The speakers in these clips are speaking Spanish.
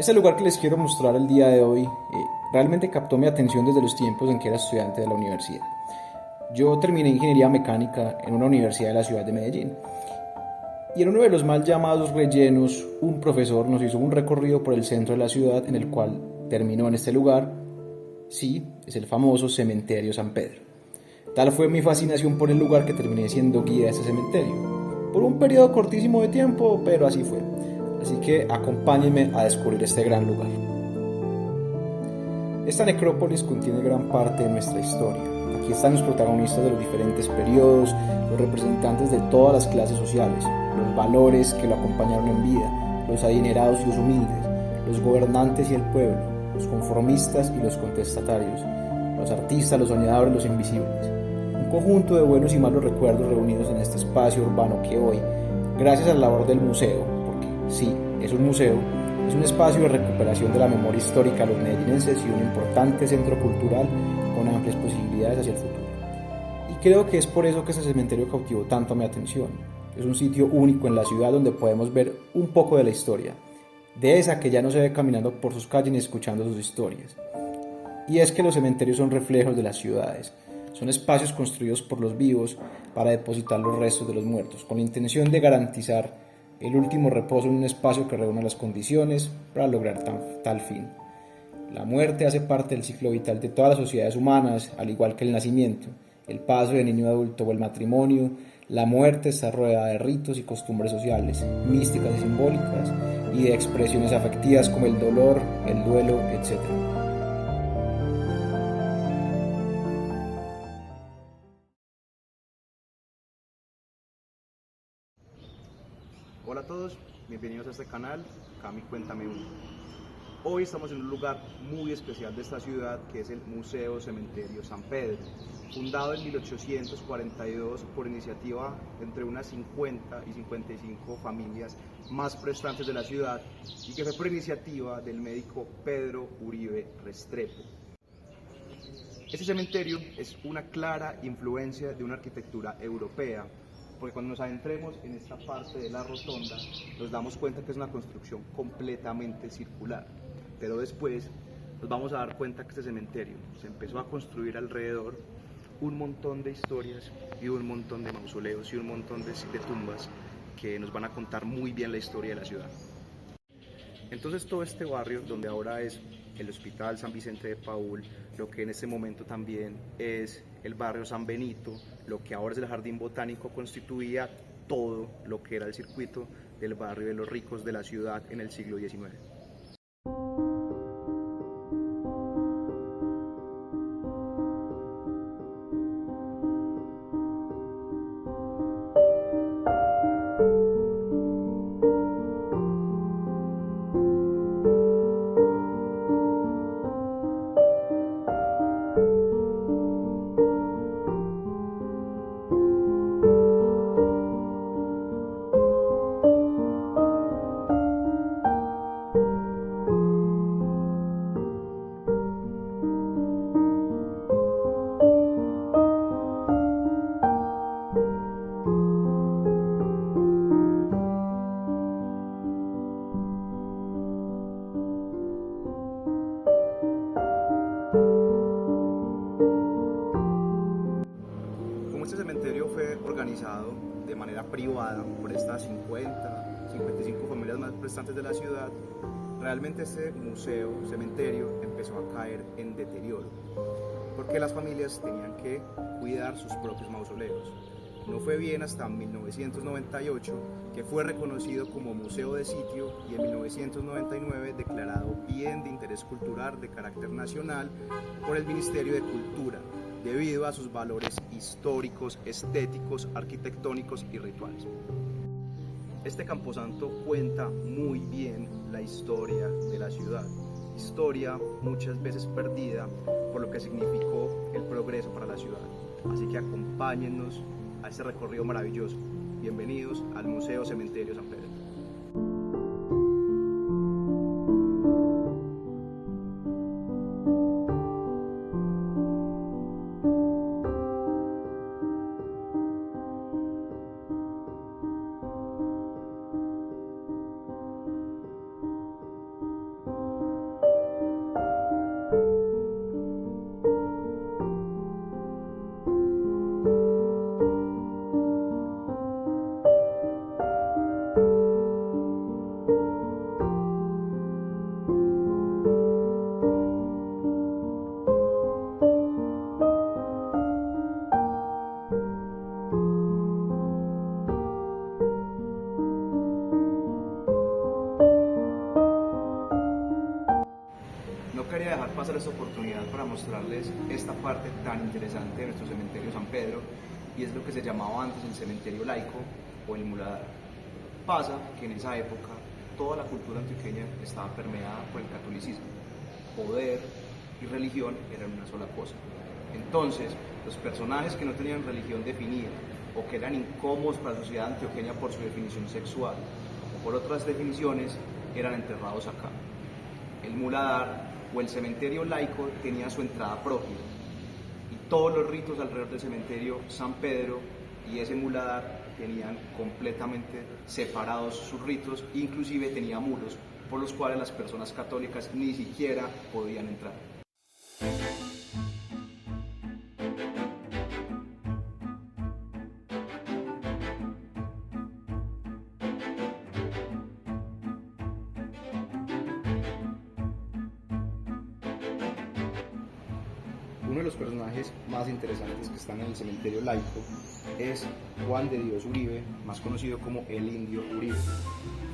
Este lugar que les quiero mostrar el día de hoy realmente captó mi atención desde los tiempos en que era estudiante de la universidad. Yo terminé ingeniería mecánica en una universidad de la ciudad de Medellín. Y en uno de los mal llamados rellenos, un profesor nos hizo un recorrido por el centro de la ciudad en el cual terminó en este lugar. Sí, es el famoso Cementerio San Pedro. Tal fue mi fascinación por el lugar que terminé siendo guía de ese cementerio. Por un periodo cortísimo de tiempo, pero así fue. Así que acompáñenme a descubrir este gran lugar. Esta necrópolis contiene gran parte de nuestra historia. Aquí están los protagonistas de los diferentes periodos, los representantes de todas las clases sociales, los valores que lo acompañaron en vida, los adinerados y los humildes, los gobernantes y el pueblo, los conformistas y los contestatarios, los artistas, los soñadores, los invisibles. Un conjunto de buenos y malos recuerdos reunidos en este espacio urbano que hoy, gracias a la labor del museo, porque sí, es un museo, es un espacio de recuperación de la memoria histórica de los medellinenses y un importante centro cultural con amplias posibilidades hacia el futuro. Y creo que es por eso que este cementerio cautivó tanto mi atención. Es un sitio único en la ciudad donde podemos ver un poco de la historia, de esa que ya no se ve caminando por sus calles ni escuchando sus historias. Y es que los cementerios son reflejos de las ciudades, son espacios construidos por los vivos para depositar los restos de los muertos, con la intención de garantizar el último reposo en un espacio que reúna las condiciones para lograr tal fin. La muerte hace parte del ciclo vital de todas las sociedades humanas, al igual que el nacimiento, el paso de niño a adulto o el matrimonio. La muerte está rodeada de ritos y costumbres sociales, místicas y simbólicas, y de expresiones afectivas como el dolor, el duelo, etc. Hola a todos, bienvenidos a este canal, Cami Cuéntame Uno. Hoy estamos en un lugar muy especial de esta ciudad que es el Museo Cementerio San Pedro, fundado en 1842 por iniciativa entre unas 50 y 55 familias más prestantes de la ciudad y que fue por iniciativa del médico Pedro Uribe Restrepo. Este cementerio es una clara influencia de una arquitectura europea, porque cuando nos adentremos en esta parte de la rotonda nos damos cuenta que es una construcción completamente circular, pero después nos vamos a dar cuenta que este cementerio se empezó a construir alrededor un montón de historias y un montón de mausoleos y un montón de tumbas que nos van a contar muy bien la historia de la ciudad. Entonces todo este barrio, donde ahora es el Hospital San Vicente de Paúl, lo que en este momento también es el barrio San Benito, lo que ahora es el Jardín Botánico, constituía todo lo que era el circuito del barrio de los ricos de la ciudad en el siglo XIX. Como este cementerio fue organizado de manera privada por estas 50, 55 familias más prestantes de la ciudad, realmente este museo, cementerio, empezó a caer en deterioro, porque las familias tenían que cuidar sus propios mausoleos. No fue bien hasta 1998 que fue reconocido como museo de sitio y en 1999 declarado bien de interés cultural de carácter nacional por el Ministerio de Cultura, debido a sus valores históricos, estéticos, arquitectónicos y rituales. Este camposanto cuenta muy bien la historia de la ciudad, historia muchas veces perdida por lo que significó el progreso para la ciudad. Así que acompáñennos a este recorrido maravilloso. Bienvenidos al Museo Cementerio San Pedro. dejar pasar esta oportunidad para mostrarles esta parte tan interesante de nuestro cementerio San Pedro, y es lo que se llamaba antes el cementerio laico o el muladar. Pasa que en esa época toda la cultura antioqueña estaba permeada por el catolicismo. Poder y religión eran una sola cosa. Entonces, los personajes que no tenían religión definida o que eran incómodos para la sociedad antioqueña por su definición sexual o por otras definiciones, eran enterrados acá. El muladar o el cementerio laico tenía su entrada propia y todos los ritos alrededor del cementerio San Pedro y ese muladar tenían completamente separados sus ritos, inclusive tenía muros por los cuales las personas católicas ni siquiera podían entrar. Uno de los personajes más interesantes que están en el cementerio laico es Juan de Dios Uribe, más conocido como el Indio Uribe.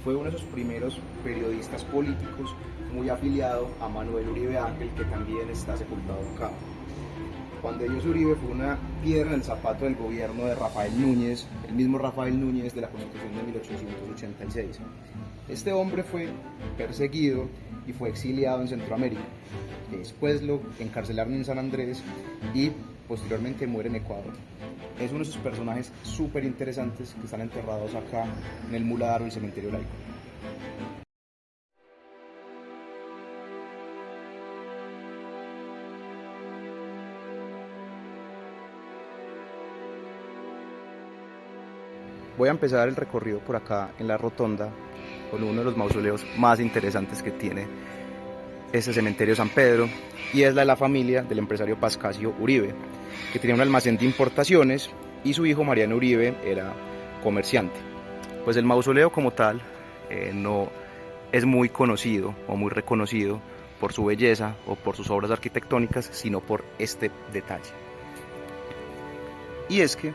Fue uno de esos primeros periodistas políticos muy afiliado a Manuel Uribe Ángel, que también está sepultado acá. Juan de Dios Uribe fue una piedra en el zapato del gobierno de Rafael Núñez, el mismo Rafael Núñez de la Constitución de 1886. Este hombre fue perseguido y fue exiliado en Centroamérica. Después lo encarcelaron en San Andrés y posteriormente muere en Ecuador. Es uno de esos personajes súper interesantes que están enterrados acá en el muladar o el cementerio laico. Voy a empezar el recorrido por acá en la rotonda con uno de los mausoleos más interesantes que tiene este cementerio San Pedro, y es la de la familia del empresario Pascasio Uribe, que tenía un almacén de importaciones y su hijo Mariano Uribe era comerciante. Pues el mausoleo como tal no es muy conocido o muy reconocido por su belleza o por sus obras arquitectónicas, sino por este detalle. Y es que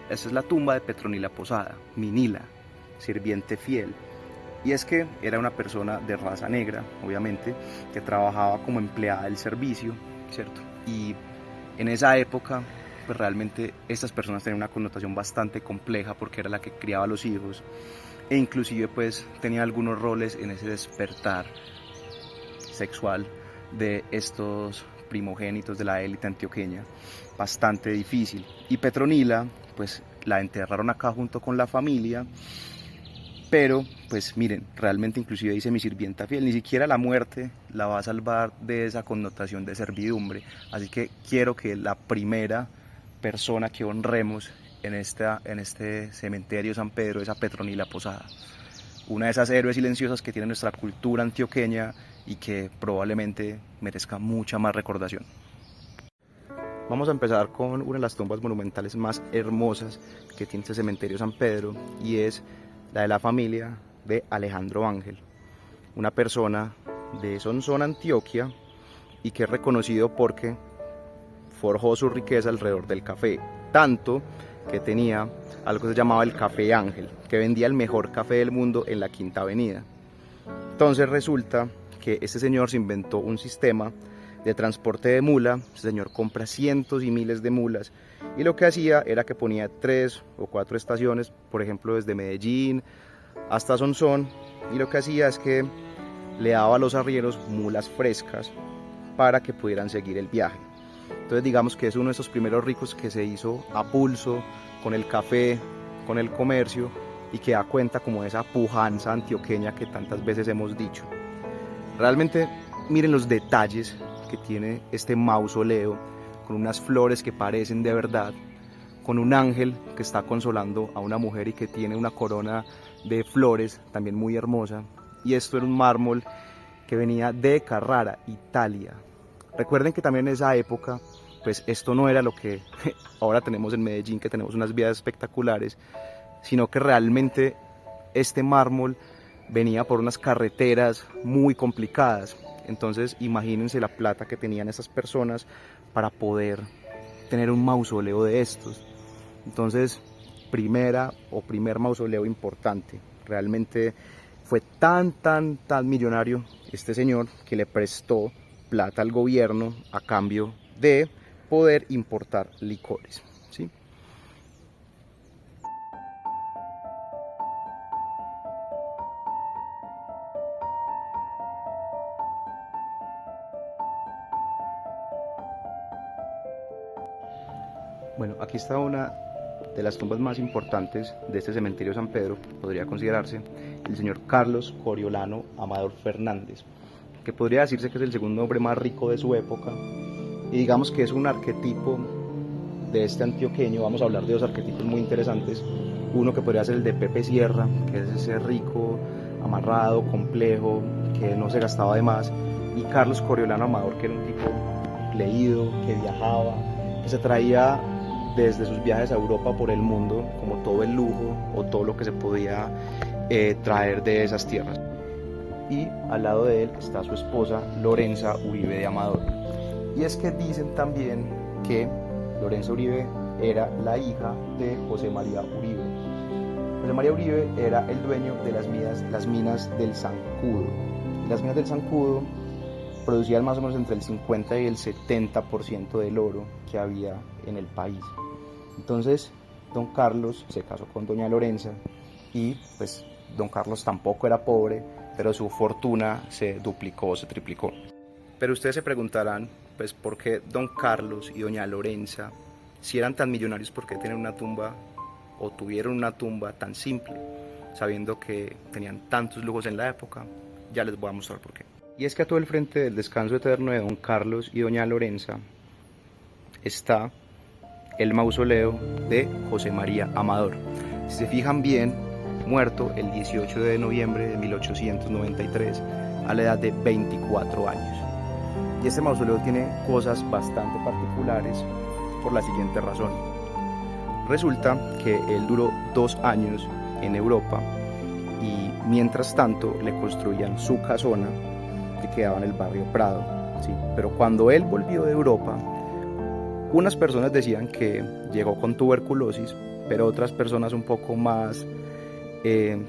esta es la tumba de Petronila Posada, Minila, sirviente fiel. Y es que era una persona de raza negra, obviamente, que trabajaba como empleada del servicio, ¿cierto? Y en esa época, pues realmente estas personas tenían una connotación bastante compleja porque era la que criaba a los hijos e inclusive pues tenía algunos roles en ese despertar sexual de estos primogénitos de la élite antioqueña, bastante difícil. Y Petronila, pues la enterraron acá junto con la familia. Pero, pues miren, realmente inclusive dice mi sirvienta fiel, ni siquiera la muerte la va a salvar de esa connotación de servidumbre. Así que quiero que la primera persona que honremos en este cementerio San Pedro es a Petronila Posada. Una de esas héroes silenciosas que tiene nuestra cultura antioqueña y que probablemente merezca mucha más recordación. Vamos a empezar con una de las tumbas monumentales más hermosas que tiene este cementerio San Pedro, y es la de la familia de Alejandro Ángel, una persona de Sonsón, Antioquia, y que es reconocido porque forjó su riqueza alrededor del café, tanto que tenía algo que se llamaba el Café Ángel, que vendía el mejor café del mundo en la Quinta Avenida. Entonces resulta que este señor se inventó un sistema de transporte de mula. Este señor compra cientos y miles de mulas, y lo que hacía era que ponía 3 o 4 estaciones, por ejemplo desde Medellín hasta Sonsón, y lo que hacía es que le daba a los arrieros mulas frescas para que pudieran seguir el viaje. Entonces digamos que es uno de esos primeros ricos que se hizo a pulso con el café, con el comercio, y que da cuenta como de esa pujanza antioqueña que tantas veces hemos dicho. Realmente miren los detalles que tiene este mausoleo, con unas flores que parecen de verdad, con un ángel que está consolando a una mujer y que tiene una corona de flores también muy hermosa. Y esto era un mármol que venía de Carrara, Italia. Recuerden que también en esa época, pues esto no era lo que ahora tenemos en Medellín, que tenemos unas vías espectaculares, sino que realmente este mármol venía por unas carreteras muy complicadas. Entonces imagínense la plata que tenían esas personas para poder tener un mausoleo de estos. Entonces primer mausoleo importante. Realmente fue tan millonario este señor que le prestó plata al gobierno a cambio de poder importar licores, ¿sí? Bueno, aquí está una de las tumbas más importantes de este cementerio San Pedro, podría considerarse el señor Carlos Coriolano Amador Fernández, que podría decirse que es el segundo hombre más rico de su época, y digamos que es un arquetipo de este antioqueño. Vamos a hablar de dos arquetipos muy interesantes, uno que podría ser el de Pepe Sierra, que es ese rico, amarrado, complejo, que no se gastaba de más, y Carlos Coriolano Amador, que era un tipo leído, que viajaba, que se traía desde sus viajes a Europa por el mundo como todo el lujo o todo lo que se podía traer de esas tierras. Y al lado de él está su esposa Lorenza Uribe de Amador. Y es que dicen también que Lorenza Uribe era la hija de José María Uribe. José María Uribe era el dueño de las minas del Zancudo. Las minas del Zancudo producían más o menos entre el 50 y el 70% del oro que había en el país. Entonces, don Carlos se casó con doña Lorenza y pues don Carlos tampoco era pobre, pero su fortuna se duplicó, se triplicó. Pero ustedes se preguntarán, pues, ¿por qué don Carlos y doña Lorenza, si eran tan millonarios, por qué tener una tumba o tuvieron una tumba tan simple, sabiendo que tenían tantos lujos en la época? Ya les voy a mostrar por qué. Y es que a todo el frente del descanso eterno de don Carlos y doña Lorenza está el mausoleo de José María Amador. Si se fijan bien, muerto el 18 de noviembre de 1893 a la edad de 24 años. Y este mausoleo tiene cosas bastante particulares por la siguiente razón. Resulta que él duró 2 años en Europa y mientras tanto le construían su casona que quedaba en el barrio Prado, ¿sí? Pero cuando él volvió de Europa, unas personas decían que llegó con tuberculosis, pero otras personas un poco más,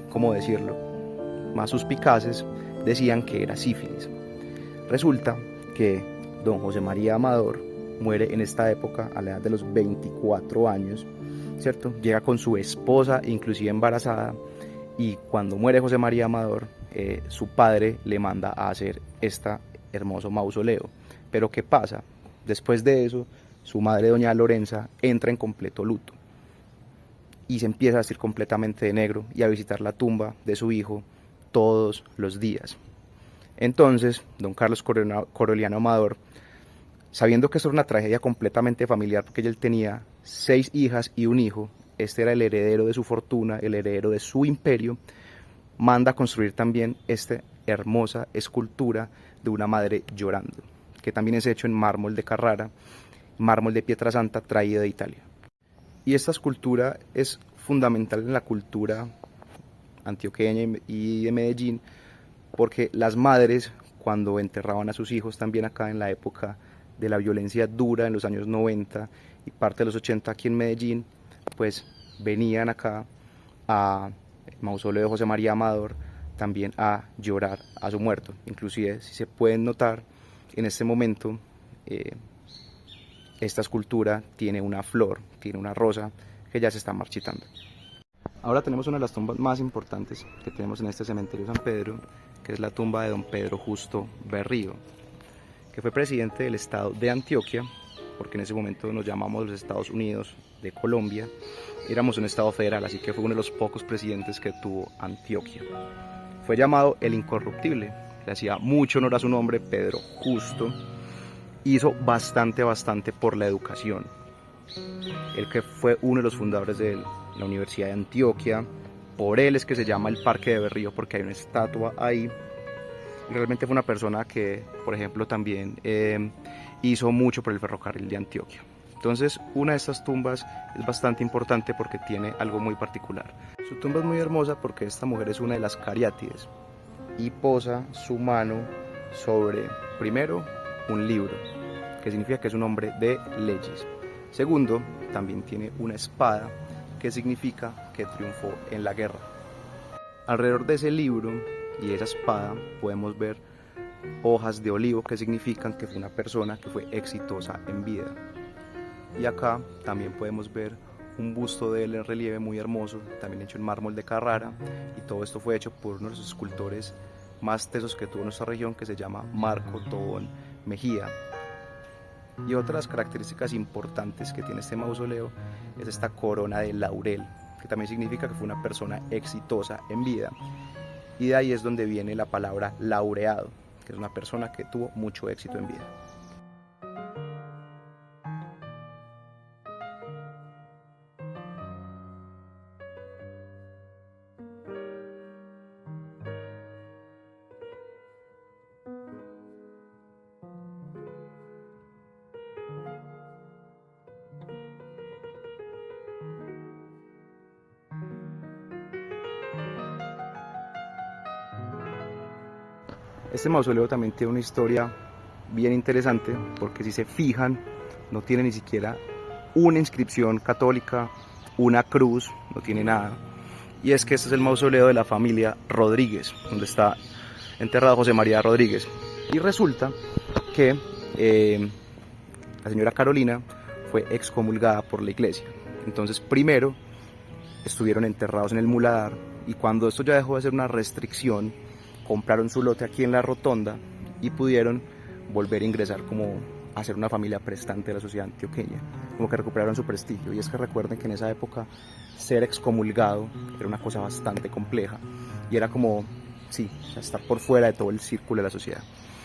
¿cómo decirlo?, más suspicaces, decían que era sífilis. Resulta que don José María Amador muere en esta época a la edad de los 24 años, ¿cierto? Llega con su esposa, inclusive embarazada, y cuando muere José María Amador, su padre le manda a hacer este hermoso mausoleo. Pero ¿qué pasa? Después de eso, su madre, doña Lorenza, entra en completo luto y se empieza a vestir completamente de negro y a visitar la tumba de su hijo todos los días. Entonces, don Carlos Coriolano Amador, sabiendo que esto era una tragedia completamente familiar, porque él tenía 6 hijas y un hijo, este era el heredero de su fortuna, el heredero de su imperio, manda a construir también esta hermosa escultura de una madre llorando, que también es hecho en mármol de Carrara, mármol de Pietrasanta traída de Italia. Y esta escultura es fundamental en la cultura antioqueña y de Medellín, porque las madres, cuando enterraban a sus hijos también acá en la época de la violencia dura en los años 90 y parte de los 80 aquí en Medellín, pues venían acá a el mausoleo de José María Amador también a llorar a su muerto. Inclusive, si se pueden notar, en este momento esta escultura tiene una flor, tiene una rosa que ya se está marchitando. Ahora tenemos una de las tumbas más importantes que tenemos en este cementerio San Pedro, que es la tumba de don Pedro Justo Berrío, que fue presidente del estado de Antioquia, porque en ese momento nos llamamos los Estados Unidos de Colombia, éramos un estado federal, así que fue uno de los pocos presidentes que tuvo Antioquia. Fue llamado el Incorruptible, le hacía mucho honor a su nombre, Pedro Justo. Hizo bastante por la educación. Él que fue uno de los fundadores de la Universidad de Antioquia, por él es que se llama el Parque de Berrío, porque hay una estatua ahí. Y realmente fue una persona que, por ejemplo, también hizo mucho por el ferrocarril de Antioquia. Entonces, una de estas tumbas es bastante importante porque tiene algo muy particular. Su tumba es muy hermosa porque esta mujer es una de las cariátides y posa su mano sobre, primero, un libro, que significa que es un hombre de leyes. Segundo, también tiene una espada, que significa que triunfó en la guerra. Alrededor de ese libro y esa espada podemos ver hojas de olivo que significan que fue una persona que fue exitosa en vida. Y acá también podemos ver un busto de él en relieve muy hermoso, también hecho en mármol de Carrara, y todo esto fue hecho por uno de los escultores más tesos que tuvo nuestra región, que se llama Marco Tobón Mejía. Y otra de las características importantes que tiene este mausoleo es esta corona de laurel, que también significa que fue una persona exitosa en vida, y de ahí es donde viene la palabra laureado, que es una persona que tuvo mucho éxito en vida. Este mausoleo también tiene una historia bien interesante, porque si se fijan, no tiene ni siquiera una inscripción católica, una cruz, no tiene nada. Y es que este es el mausoleo de la familia Rodríguez, donde está enterrado José María Rodríguez. Y resulta que la señora Carolina fue excomulgada por la iglesia. Entonces primero estuvieron enterrados en el muladar, y cuando esto ya dejó de ser una restricción, compraron su lote aquí en la rotonda y pudieron volver a ingresar como a ser una familia prestante de la sociedad antioqueña, como que recuperaron su prestigio. Y es que recuerden que en esa época ser excomulgado era una cosa bastante compleja y era como, sí, estar por fuera de todo el círculo de la sociedad.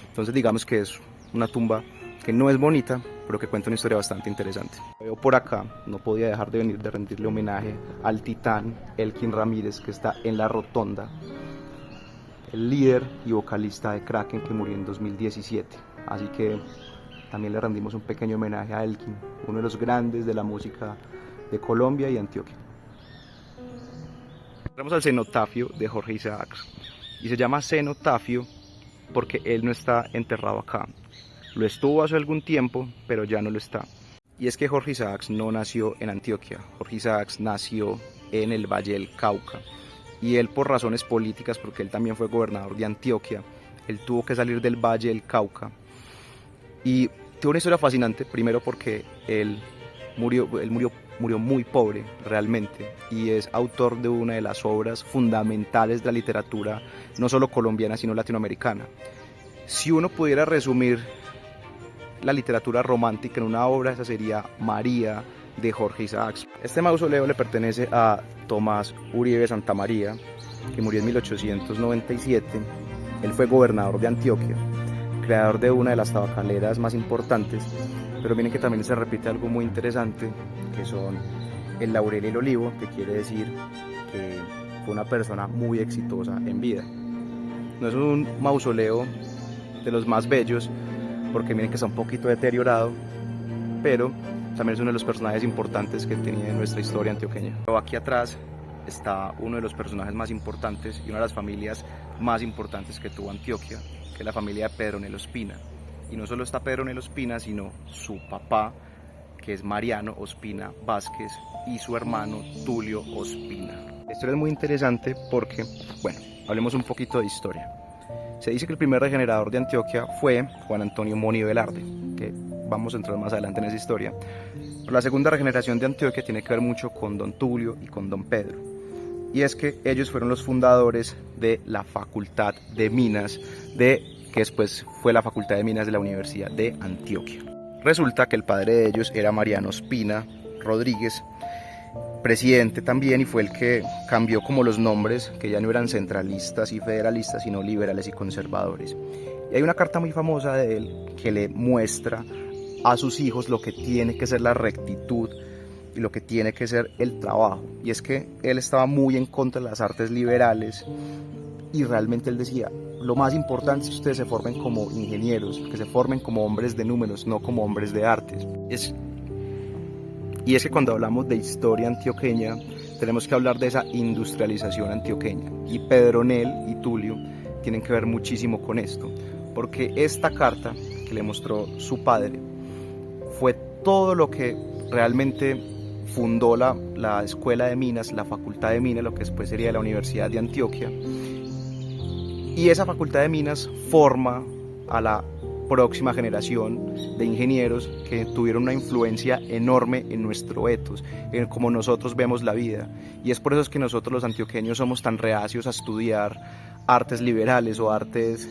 Entonces digamos que es una tumba que no es bonita, pero que cuenta una historia bastante interesante. Veo por acá, no podía dejar de venir de rendirle homenaje al titán Elkin Ramírez, que está en la rotonda, el líder y vocalista de Kraken, que murió en 2017. Así que también le rendimos un pequeño homenaje a Elkin, uno de los grandes de la música de Colombia y Antioquia. Entramos al cenotafio de Jorge Isaacs, y se llama cenotafio porque él no está enterrado acá. Lo estuvo hace algún tiempo, pero ya no lo está. Y es que Jorge Isaacs no nació en Antioquia, Jorge Isaacs nació en el Valle del Cauca. Y él, por razones políticas, porque él también fue gobernador de Antioquia, él tuvo que salir del Valle del Cauca. Y tiene una historia fascinante, primero porque él murió muy pobre realmente, y es autor de una de las obras fundamentales de la literatura, no solo colombiana, sino latinoamericana. Si uno pudiera resumir la literatura romántica en una obra, esa sería María, de Jorge Isaacs. Este mausoleo le pertenece a Tomás Uribe Santamaría, que murió en 1897. Él fue gobernador de Antioquia, creador de una de las tabacaleras más importantes, pero miren que también se repite algo muy interesante, que son el laurel y el olivo, que quiere decir que fue una persona muy exitosa en vida. No es un mausoleo de los más bellos, porque miren que está un poquito deteriorado, pero también es uno de los personajes importantes que tenía en nuestra historia antioqueña. Pero aquí atrás está uno de los personajes más importantes y una de las familias más importantes que tuvo Antioquia, que es la familia de Pedronel Ospina. Y no solo está Pedronel Ospina, sino su papá, que es Mariano Ospina Vázquez, y su hermano Tulio Ospina. La historia es muy interesante porque, bueno, hablemos un poquito de historia. Se dice que el primer regenerador de Antioquia fue Juan Antonio Moni Velarde, que vamos a entrar más adelante en esa historia. Pero la segunda regeneración de Antioquia tiene que ver mucho con don Tulio y con don Pedro. Y es que ellos fueron los fundadores de la Facultad de Minas, que después fue la Facultad de Minas de la Universidad de Antioquia. Resulta que el padre de ellos era Mariano Ospina Rodríguez, presidente también, y fue el que cambió como los nombres, que ya no eran centralistas y federalistas, sino liberales y conservadores. Y hay una carta muy famosa de él que le muestra a sus hijos lo que tiene que ser la rectitud y lo que tiene que ser el trabajo. Y es que él estaba muy en contra de las artes liberales, y realmente él decía, lo más importante es que ustedes se formen como ingenieros, que se formen como hombres de números, no como hombres de artes. Y es que cuando hablamos de historia antioqueña, tenemos que hablar de esa industrialización antioqueña. Y Pedronel y Tulio tienen que ver muchísimo con esto, porque esta carta que le mostró su padre fue todo lo que realmente fundó la Escuela de Minas, la Facultad de Minas, lo que después sería la Universidad de Antioquia. Y esa Facultad de Minas forma a la próxima generación de ingenieros que tuvieron una influencia enorme en nuestro ethos, en cómo nosotros vemos la vida. Y es por eso que nosotros los antioqueños somos tan reacios a estudiar artes liberales o artes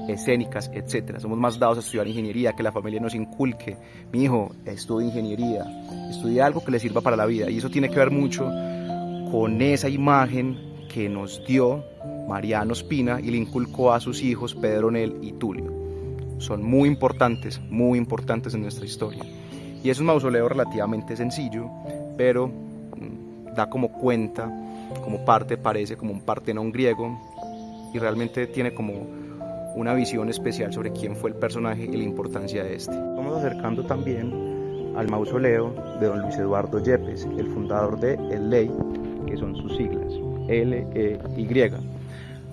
escénicas, etc. Somos más dados a estudiar ingeniería, que la familia nos inculque: mi hijo, estudia ingeniería, estudia algo que le sirva para la vida. Y eso tiene que ver mucho con esa imagen que nos dio Mariano Ospina y le inculcó a sus hijos Pedro Nel y Tulio. Son muy importantes en nuestra historia. Y es un mausoleo relativamente sencillo, pero da como cuenta, como parte, parece como un Partenón griego, y realmente tiene como una visión especial sobre quién fue el personaje y la importancia de este. Estamos acercando también al mausoleo de don Luis Eduardo Yepes, el fundador de El Ley, que son sus siglas, L-E-Y.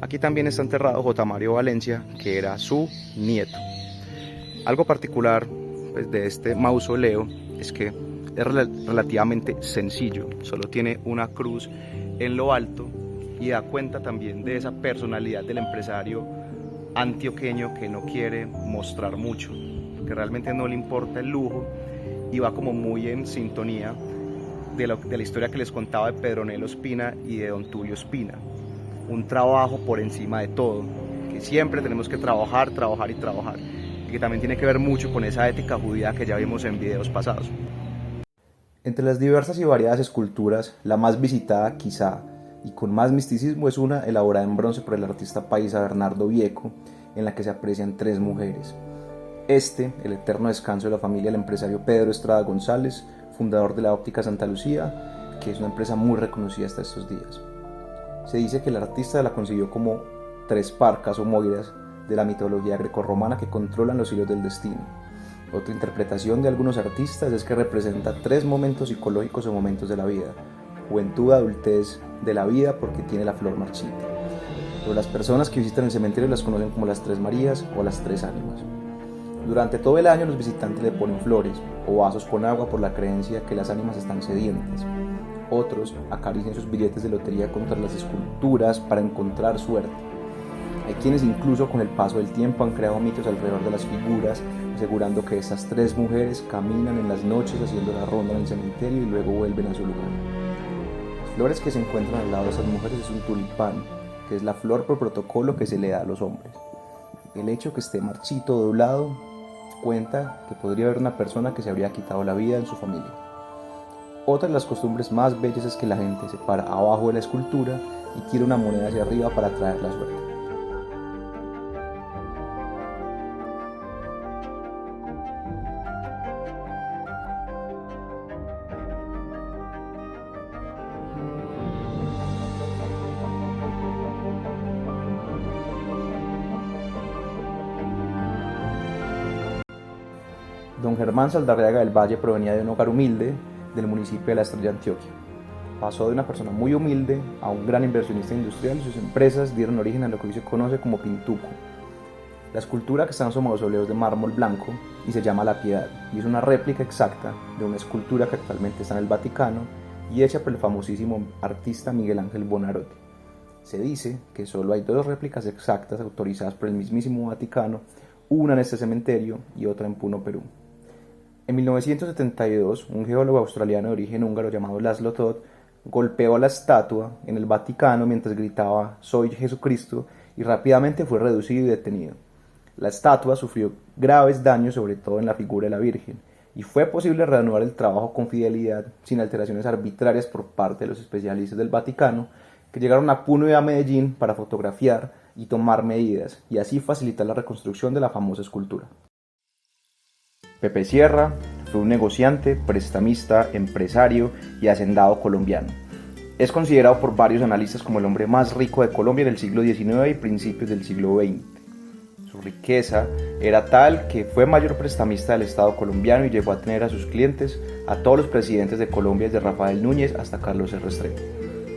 Aquí también está enterrado J. Mario Valencia, que era su nieto. Algo particular, pues, de este mausoleo es que es relativamente sencillo, solo tiene una cruz en lo alto y da cuenta también de esa personalidad del empresario antioqueño que no quiere mostrar mucho, que realmente no le importa el lujo, y va como muy en sintonía de la historia que les contaba de Pedro Nel Ospina y de don Tulio Ospina. Un trabajo por encima de todo, que siempre tenemos que trabajar y trabajar, y que también tiene que ver mucho con esa ética judía que ya vimos en videos pasados. Entre las diversas y variadas esculturas, la más visitada quizá y con más misticismo es una elaborada en bronce por el artista paisa Bernardo Vieco, en la que se aprecian 3 mujeres. El eterno descanso de la familia del empresario Pedro Estrada González, fundador de la Óptica Santa Lucía, que es una empresa muy reconocida hasta estos días. Se dice que el artista la concibió como 3 parcas o moiras de la mitología grecorromana que controlan los hilos del destino. Otra interpretación de algunos artistas es que representa 3 momentos psicológicos o momentos de la vida: juventud, adultez de la vida, porque tiene la flor marchita. Pero las personas que visitan el cementerio las conocen como las 3 Marías o las 3 ánimas. Durante todo el año los visitantes le ponen flores o vasos con agua por la creencia que las ánimas están sedientas. Otros acarician sus billetes de lotería contra las esculturas para encontrar suerte. Hay quienes incluso con el paso del tiempo han creado mitos alrededor de las figuras, asegurando que estas 3 mujeres caminan en las noches haciendo la ronda en el cementerio y luego vuelven a su lugar. Las flores que se encuentran al lado de esas mujeres es un tulipán, que es la flor por protocolo que se le da a los hombres. El hecho que esté marchito, doblado, cuenta que podría haber una persona que se habría quitado la vida en su familia. Otra de las costumbres más bellas es que la gente se para abajo de la escultura y tira una moneda hacia arriba para traer la suerte. Don Germán Saldarriaga del Valle provenía de un hogar humilde del municipio de La Estrella, Antioquia. Pasó de una persona muy humilde a un gran inversionista industrial y sus empresas dieron origen a lo que hoy se conoce como Pintuco. La escultura que está en su mausoleo es de mármol blanco y se llama La Piedad, y es una réplica exacta de una escultura que actualmente está en el Vaticano y hecha por el famosísimo artista Miguel Ángel Buonarroti. Se dice que solo hay 2 réplicas exactas autorizadas por el mismísimo Vaticano, una en este cementerio y otra en Puno, Perú. En 1972, un geólogo australiano de origen húngaro llamado Laszlo Todd golpeó la estatua en el Vaticano mientras gritaba «Soy Jesucristo» y rápidamente fue reducido y detenido. La estatua sufrió graves daños, sobre todo en la figura de la Virgen, y fue posible reanudar el trabajo con fidelidad sin alteraciones arbitrarias por parte de los especialistas del Vaticano, que llegaron a Puno y a Medellín para fotografiar y tomar medidas, y así facilitar la reconstrucción de la famosa escultura. Pepe Sierra fue un negociante, prestamista, empresario y hacendado colombiano. Es considerado por varios analistas como el hombre más rico de Colombia en el siglo XIX y principios del siglo XX. Su riqueza era tal que fue mayor prestamista del Estado colombiano y llegó a tener a sus clientes a todos los presidentes de Colombia, desde Rafael Núñez hasta Carlos R. Restrepo.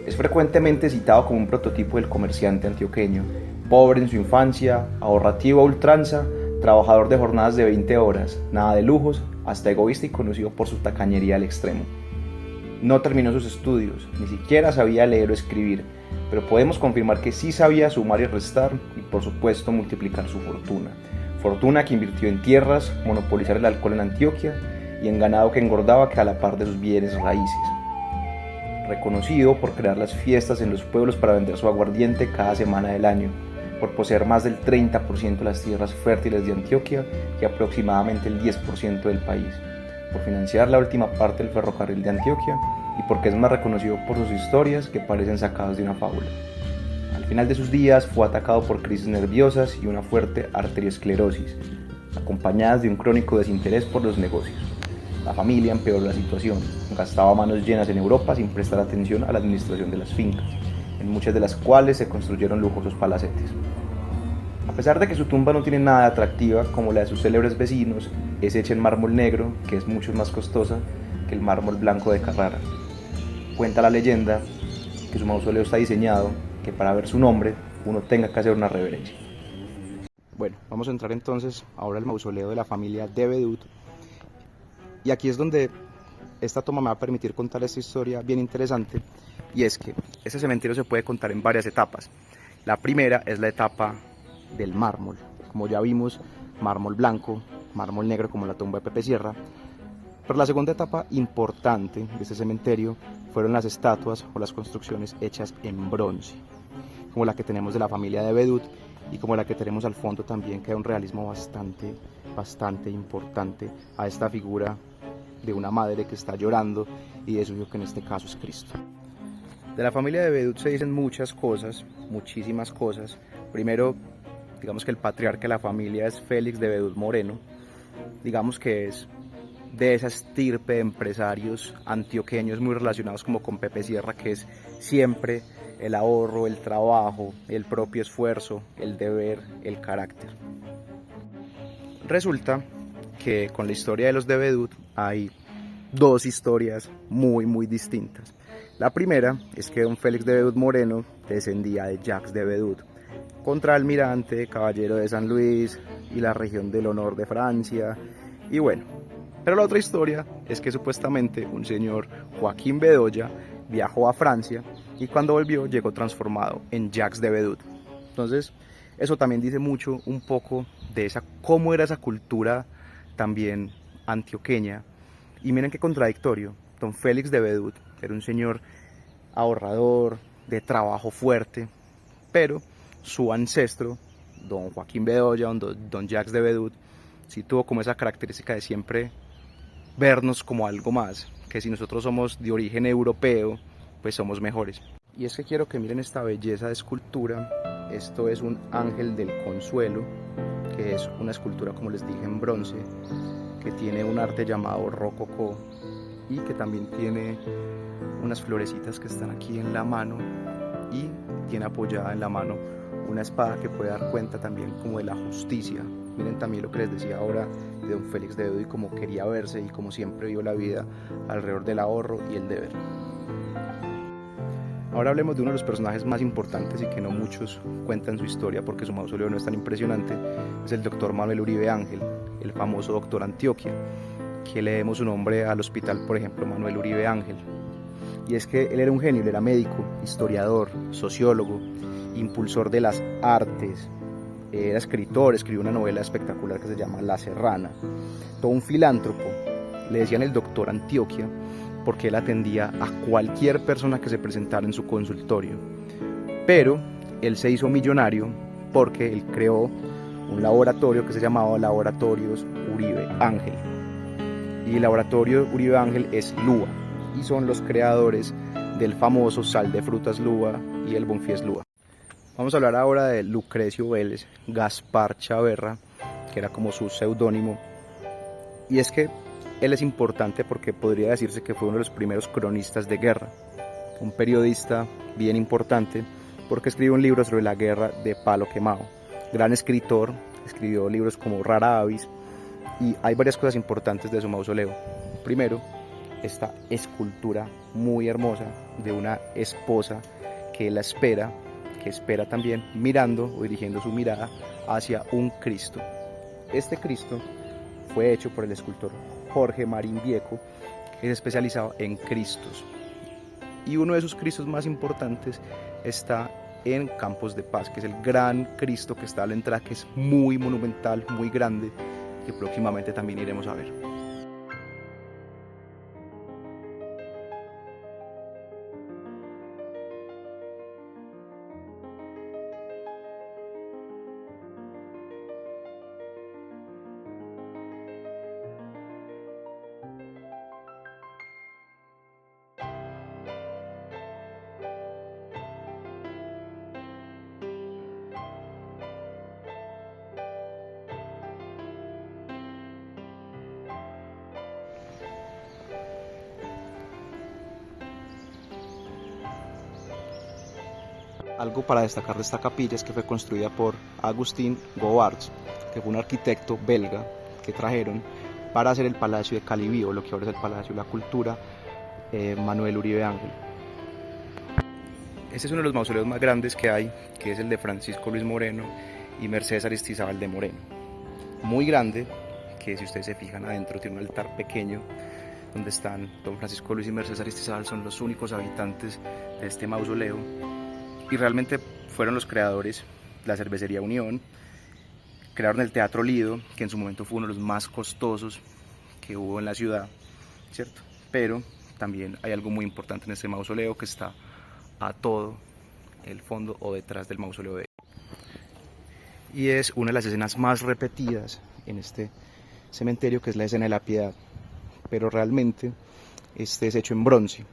Es frecuentemente citado como un prototipo del comerciante antioqueño, pobre en su infancia, ahorrativo a ultranza, trabajador de jornadas de 20 horas, nada de lujos, hasta egoísta y conocido por su tacañería al extremo. No terminó sus estudios, ni siquiera sabía leer o escribir, pero podemos confirmar que sí sabía sumar y restar y por supuesto multiplicar su fortuna. Fortuna que invirtió en tierras, monopolizar el alcohol en Antioquia y en ganado que engordaba que a la par de sus bienes raíces. Reconocido por crear las fiestas en los pueblos para vender su aguardiente cada semana del año, por poseer más del 30% de las tierras fértiles de Antioquia y aproximadamente el 10% del país, por financiar la última parte del ferrocarril de Antioquia y porque es más reconocido por sus historias que parecen sacadas de una fábula. Al final de sus días fue atacado por crisis nerviosas y una fuerte arteriosclerosis, acompañadas de un crónico desinterés por los negocios. La familia empeoró la situación, gastaba manos llenas en Europa sin prestar atención a la administración de las fincas, en muchas de las cuales se construyeron lujosos palacetes. A pesar de que su tumba no tiene nada de atractiva como la de sus célebres vecinos, es hecha en mármol negro, que es mucho más costosa que el mármol blanco de Carrara. Cuenta la leyenda que su mausoleo está diseñado que para ver su nombre uno tenga que hacer una reverencia. Bueno, vamos a entrar entonces ahora al mausoleo de la familia de Vedut, y aquí es donde esta toma me va a permitir contar esta historia bien interesante, y es que este cementerio se puede contar en varias etapas. La primera es la etapa del mármol, como ya vimos, mármol blanco, mármol negro como la tumba de Pepe Sierra. Pero la segunda etapa importante de este cementerio fueron las estatuas o las construcciones hechas en bronce, como la que tenemos de la familia de Vedut y como la que tenemos al fondo también, que da un realismo bastante importante a esta figura de una madre que está llorando y de su hijo, que en este caso es Cristo. De la familia de Vedut se dicen muchas cosas, muchísimas cosas. Primero, digamos que el patriarca de la familia es Félix de Vedut Moreno, digamos que es de esa estirpe de empresarios antioqueños muy relacionados como con Pepe Sierra, que es siempre el ahorro, el trabajo, el propio esfuerzo, el deber, el carácter. Resulta que con la historia de los de Vedut hay dos historias muy distintas. La primera es que don Félix de Vedut Moreno descendía de Jacques de Vedut, contraalmirante, caballero de San Luis y la región del honor de Francia, y bueno. Pero la otra historia es que supuestamente un señor Joaquín Bedoya viajó a Francia y cuando volvió llegó transformado en Jacques de Vedut. Entonces eso también dice mucho un poco de cómo era esa cultura también antioqueña. Y miren qué contradictorio, don Félix de Vedut era un señor ahorrador, de trabajo fuerte, pero su ancestro, don Joaquín Bedoya, don Jacques de Vedut, sí tuvo como esa característica de siempre vernos como algo más, que si nosotros somos de origen europeo, pues somos mejores. Y es que quiero que miren esta belleza de escultura. Esto es un ángel del consuelo, que es una escultura, como les dije, en bronce, que tiene un arte llamado rococó y que también tiene unas florecitas que están aquí en la mano y tiene apoyada en la mano una espada que puede dar cuenta también como de la justicia. Miren también lo que les decía ahora de don Félix de Vedut y cómo quería verse y cómo siempre vio la vida alrededor del ahorro y el deber. Ahora hablemos de uno de los personajes más importantes y que no muchos cuentan su historia porque su mausoleo no es tan impresionante. Es el doctor Manuel Uribe Ángel, el famoso doctor Antioquia, que le demos su nombre al hospital, por ejemplo, Manuel Uribe Ángel. Y es que él era un genio, él era médico, historiador, sociólogo, impulsor de las artes, era escritor, escribió una novela espectacular que se llama La Serrana, todo un filántropo. Le decían el doctor Antioquia porque él atendía a cualquier persona que se presentara en su consultorio, pero él se hizo millonario porque él creó un laboratorio que se llamaba Laboratorios Uribe Ángel, y el laboratorio Uribe Ángel es Lúa y son los creadores del famoso sal de frutas Lúa y el Bonfies Lúa. Vamos a hablar ahora de Lucrecio Vélez Gaspar Chaverra, que era como su seudónimo, y es que él es importante porque podría decirse que fue uno de los primeros cronistas de guerra, un periodista bien importante porque escribió un libro sobre la guerra de Palo Quemado, gran escritor, escribió libros como Rara Avis, y hay varias cosas importantes de su mausoleo. Primero, esta escultura muy hermosa de una esposa que la espera, que espera también mirando o dirigiendo su mirada hacia un Cristo. Este Cristo fue hecho por el escultor Jorge Marín Vieco, es especializado en Cristos. Y uno de sus Cristos más importantes está en Campos de Paz, que es el gran Cristo que está a la entrada, que es muy monumental, muy grande, que próximamente también iremos a ver. Algo para destacar de esta capilla es que fue construida por Agustín Govards, que fue un arquitecto belga que trajeron para hacer el Palacio de Calibío, lo que ahora es el Palacio de la Cultura, Manuel Uribe Ángel. Este es uno de los mausoleos más grandes que hay, que es el de Francisco Luis Moreno y Mercedes Aristizábal de Moreno. Muy grande, que si ustedes se fijan adentro tiene un altar pequeño donde están don Francisco Luis y Mercedes Aristizábal, son los únicos habitantes de este mausoleo. Y realmente fueron los creadores de la cervecería Unión, crearon el Teatro Lido, que en su momento fue uno de los más costosos que hubo en la ciudad, ¿cierto? Pero también hay algo muy importante en este mausoleo que está a todo el fondo o detrás del mausoleo de él. Y es una de las escenas más repetidas en este cementerio, que es la escena de la Piedad, pero realmente este es hecho en bronce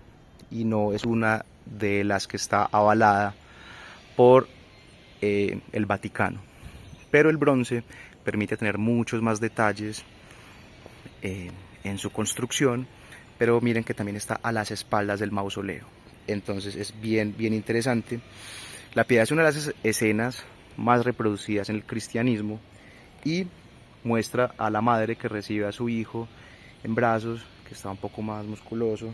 y no es una de las que está avalada por el Vaticano, pero el bronce permite tener muchos más detalles en su construcción, pero miren que también está a las espaldas del mausoleo, entonces es bien interesante. La Piedad es una de las escenas más reproducidas en el cristianismo y muestra a la madre que recibe a su hijo en brazos, que está un poco más musculoso.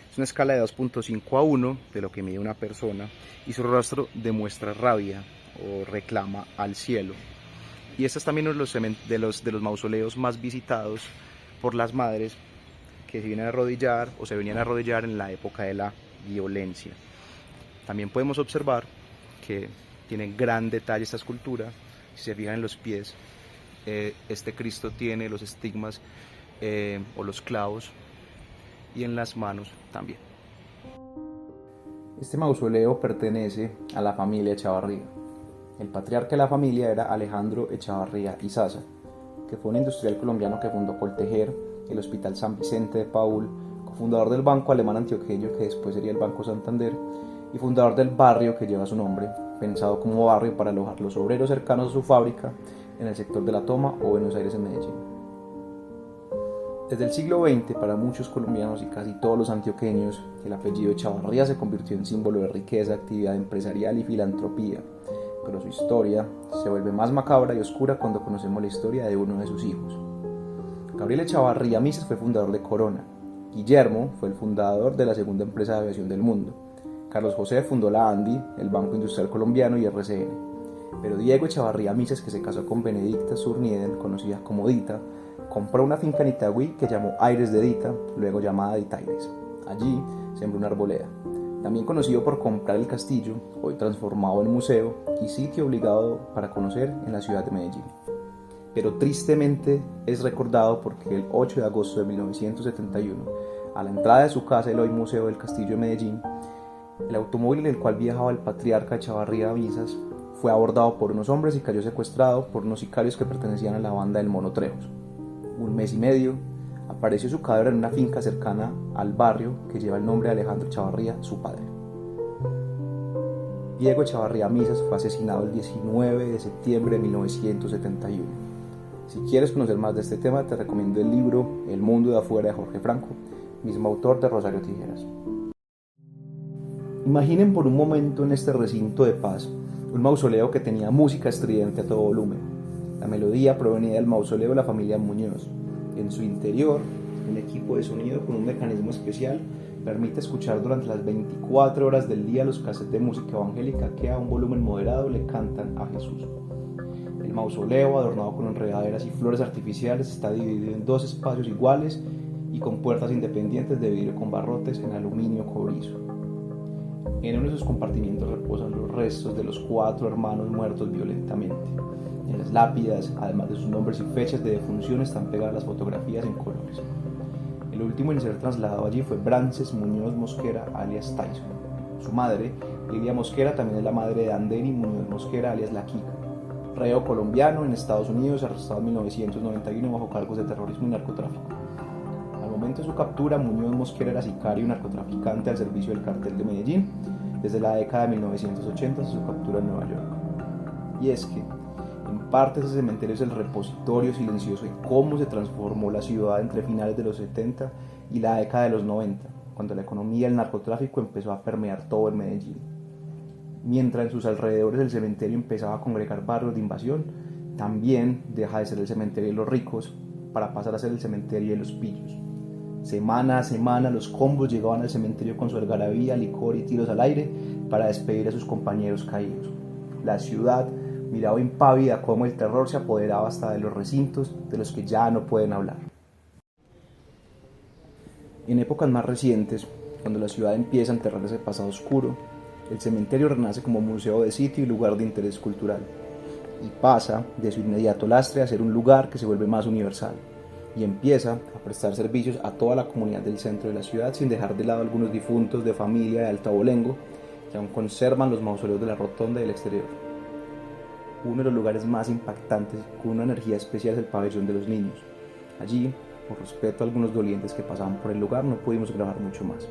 Es una escala de 2.5 a 1 de lo que mide una persona, y su rostro demuestra rabia o reclama al cielo. Y este es también uno de los mausoleos más visitados por las madres que se vienen a arrodillar o se venían a arrodillar en la época de la violencia. También podemos observar que tiene gran detalle esta escultura. Si se fijan en los pies, este Cristo tiene los estigmas o los clavos, y en las manos también. Este mausoleo pertenece a la familia Echavarría. El patriarca de la familia era Alejandro Echavarría Izaza, que fue un industrial colombiano que fundó Coltejer, el Hospital San Vicente de Paúl, cofundador del Banco Alemán Antioqueño, que después sería el Banco Santander, y fundador del barrio que lleva su nombre, pensado como barrio para alojar los obreros cercanos a su fábrica en el sector de La Toma o Buenos Aires en Medellín. Desde el siglo XX, para muchos colombianos y casi todos los antioqueños, el apellido Echavarría se convirtió en símbolo de riqueza, actividad empresarial y filantropía, pero su historia se vuelve más macabra y oscura cuando conocemos la historia de uno de sus hijos. Gabriel Echavarría Misas fue fundador de Corona, Guillermo fue el fundador de la segunda empresa de aviación del mundo, Carlos José fundó la ANDI, el Banco Industrial Colombiano y RCN, pero Diego Echavarría Misas, que se casó con Benedicta Surnieden, conocida como Dita, compró una finca en Itagüí que llamó Aires de Dita, luego llamada Ditaires. Allí sembró una arboleda. También conocido por comprar el castillo, hoy transformado en museo y sitio obligado para conocer en la ciudad de Medellín. Pero tristemente es recordado porque el 8 de agosto de 1971, a la entrada de su casa, el hoy Museo del Castillo de Medellín, el automóvil en el cual viajaba el patriarca Echavarría Misas fue abordado por unos hombres y cayó secuestrado por unos sicarios que pertenecían a la banda del Mono Trejos. Un mes y medio, apareció su cadáver en una finca cercana al barrio que lleva el nombre de Alejandro Echavarría, su padre. Diego Echavarría Misas fue asesinado el 19 de septiembre de 1971. Si quieres conocer más de este tema, te recomiendo el libro El mundo de afuera de Jorge Franco, mismo autor de Rosario Tijeras. Imaginen por un momento en este recinto de paz un mausoleo que tenía música estridente a todo volumen. La melodía provenía del mausoleo de la familia Muñoz. En su interior, un equipo de sonido con un mecanismo especial permite escuchar durante las 24 horas del día los cassettes de música evangélica que a un volumen moderado le cantan a Jesús. El mausoleo, adornado con enredaderas y flores artificiales, está dividido en dos espacios iguales y con puertas independientes de vidrio con barrotes en aluminio cobrizo. En uno de sus compartimientos reposan los restos de los 4 hermanos muertos violentamente. En las lápidas, además de sus nombres y fechas de defunción, están pegadas las fotografías en colores. El último en ser trasladado allí fue Brances Muñoz Mosquera, alias Tyson. Su madre, Lilia Mosquera, también es la madre de Andeni Muñoz Mosquera, alias La Kika, reo colombiano en Estados Unidos, arrestado en 1991 bajo cargos de terrorismo y narcotráfico. Al momento de su captura, Muñoz Mosquera era sicario y narcotraficante al servicio del cartel de Medellín desde la década de 1980 hasta su captura en Nueva York. Y es que, en parte, ese cementerio es el repositorio silencioso de cómo se transformó la ciudad entre finales de los 70 y la década de los 90, cuando la economía y el narcotráfico empezó a permear todo el Medellín. Mientras en sus alrededores el cementerio empezaba a congregar barrios de invasión, también deja de ser el cementerio de los ricos para pasar a ser el cementerio de los pillos. Semana a semana los combos llegaban al cementerio con su algarabía, licor y tiros al aire para despedir a sus compañeros caídos. La ciudad miraba impávida cómo el terror se apoderaba hasta de los recintos de los que ya no pueden hablar. En épocas más recientes, cuando la ciudad empieza a enterrar ese pasado oscuro, el cementerio renace como museo de sitio y lugar de interés cultural, y pasa de su inmediato lastre a ser un lugar que se vuelve más universal, y empieza a prestar servicios a toda la comunidad del centro de la ciudad, sin dejar de lado algunos difuntos de familia de Alto Abolengo, que aún conservan los mausoleos de la rotonda y del exterior. Uno de los lugares más impactantes y con una energía especial es el pabellón de los niños. Allí, por respeto a algunos dolientes que pasaban por el lugar, no pudimos grabar mucho más.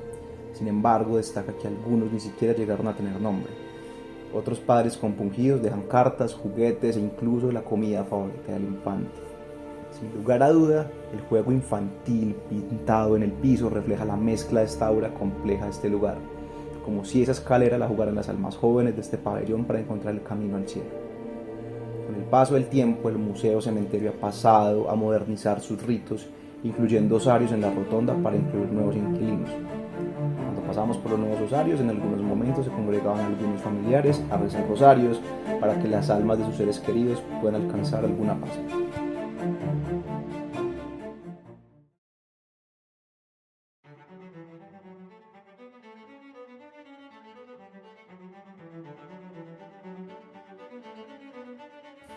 Sin embargo, destaca que algunos ni siquiera llegaron a tener nombre. Otros padres compungidos dejan cartas, juguetes e incluso la comida favorita del infante. Sin lugar a duda, el juego infantil pintado en el piso refleja la mezcla de esta aura compleja de este lugar, como si esa escalera la jugaran las almas jóvenes de este pabellón para encontrar el camino al cielo. Con el paso del tiempo, el museo cementerio ha pasado a modernizar sus ritos, incluyendo osarios en la rotonda para incluir nuevos inquilinos. Cuando pasamos por los nuevos osarios, en algunos momentos se congregaban algunos familiares a rezar rosarios para que las almas de sus seres queridos puedan alcanzar alguna paz.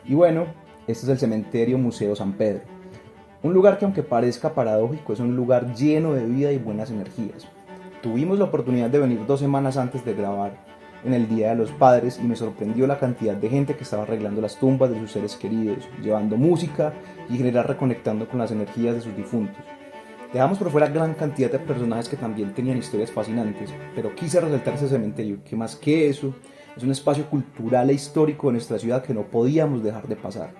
Y bueno, este es el cementerio Museo San Pedro. Un lugar que, aunque parezca paradójico, es un lugar lleno de vida y buenas energías. Tuvimos la oportunidad de venir 2 semanas antes de grabar en el Día de los Padres y me sorprendió la cantidad de gente que estaba arreglando las tumbas de sus seres queridos, llevando música y en general reconectando con las energías de sus difuntos. Dejamos por fuera gran cantidad de personajes que también tenían historias fascinantes, pero quise resaltar ese cementerio, que más que eso, es un espacio cultural e histórico de nuestra ciudad que no podíamos dejar de pasar.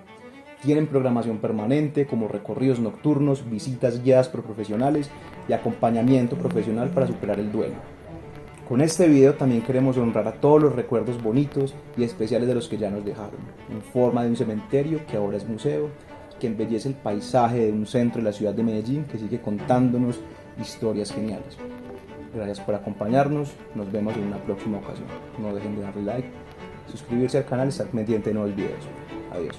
Tienen programación permanente como recorridos nocturnos, visitas guiadas por profesionales y acompañamiento profesional para superar el duelo. Con este video también queremos honrar a todos los recuerdos bonitos y especiales de los que ya nos dejaron, en forma de un cementerio que ahora es museo, que embellece el paisaje de un centro de la ciudad de Medellín que sigue contándonos historias geniales. Gracias por acompañarnos, nos vemos en una próxima ocasión. No dejen de darle like, suscribirse al canal y estar pendiente de nuevos videos. Adiós.